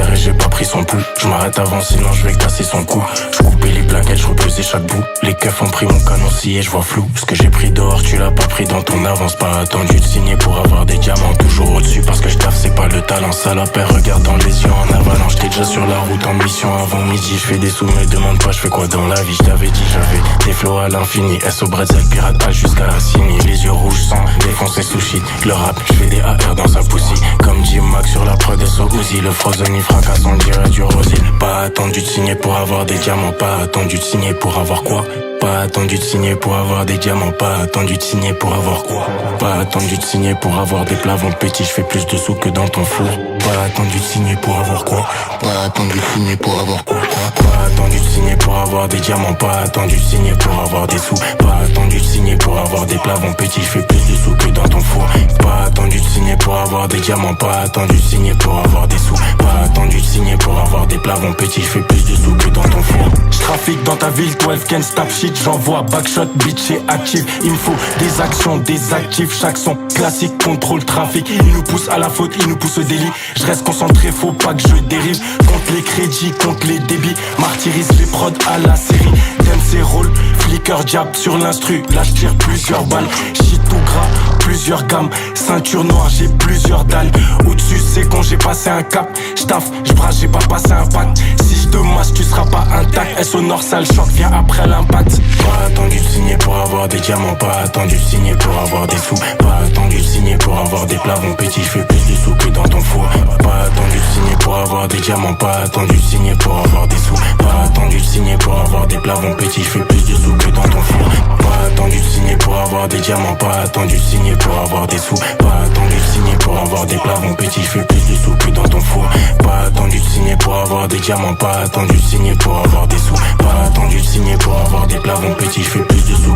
terre et j'ai pas pris son pouls. Je m'arrête avant sinon je vais casser son cou. Je coupais les plaquettes, je repesais chaque bout. Les keufs ont pris mon canon et je vois flou. Ce que j'ai pris dehors tu l'as pas pris dans ton avance. Pas attendu de signer pour avoir des diamants. Toujours au-dessus parce que je taffe c'est pas le talent. Salopère regarde dans les yeux en avalanche. J'étais déjà sur la route en mission avant midi. Je fais des sous me demande pas je fais quoi dans la vie. Je t'avais dit j'avais des flots à l'infini. S au bretzel pirate pas jusqu'à Assini. Les yeux rouges sans défoncer sushi. Le rap je fais des AR dans sa poussie. Comme Jim Mac sur la prod SO Uzi. Le Frozen il fracasse on dirait du Rosil. Pas attendu de signer pour avoir des diamants. Pas attendu de signer pour avoir quoi. Pas attendu de signer pour avoir des diamants. Pas attendu de signer pour avoir quoi. Pas attendu de signer pour avoir des plavons petits. Je fais plus de sous que dans ton four. Pas attendu de signer pour avoir quoi. Pas attendu de signer pour avoir quoi. Pas attendu de signer pour avoir des diamants. Pas attendu de signer pour avoir des sous. Pas attendu de signer pour avoir des plavons petits. Je fais plus de sous que dans ton four. Pas attendu de signer pour avoir des diamants. Pas attendu de signer pour avoir des sous. Pas attendu de signer pour avoir des plavons petits. Je fais plus de sous que dans ton four. Je trafique dans ta ville 12 can stop shit. J'envoie backshot, bitch et active. Il me faut des actions, des actifs. Chaque son classique, contrôle trafic. Il nous pousse à la faute, il nous pousse au délit. Je reste concentré, faut pas que je dérive. Compte les crédits, compte les débits. Martyrise les prods à la série. T'aimes ses rôles, flicker, diable sur l'instru. Là je tire plusieurs balles. Shit tout gras, plusieurs gammes. Ceinture noire, j'ai plusieurs dalles. Au-dessus c'est quand j'ai passé un cap. J'taffe, j'brasse, j'ai pas passé un pacte. Si je te masse, tu seras pas intact. S au nord, sale choc, viens après l'impact. Pas attendu de signer pour avoir des diamants. Pas attendu de signer pour avoir des sous. Pas attendu de signer pour avoir des plavons petits. Je fais plus de sous que dans ton four. Pas attendu de signer pour avoir des diamants. Pas attendu de signer pour avoir des sous. Pas attendu de signer pour avoir des plavons petits. Je fais plus de sous que dans ton four. Pas attendu de signer pour avoir des diamants. Pas attendu de signer pour avoir des sous. Pas attendu de signer pour avoir des plavons petits. Je fais plus de sous que dans ton four. Pas attendu de signer pour avoir des diamants. Pas attendu de signer pour avoir des sous. Pas attendu de signer pour avoir des plavons petits. Je fais plus de sous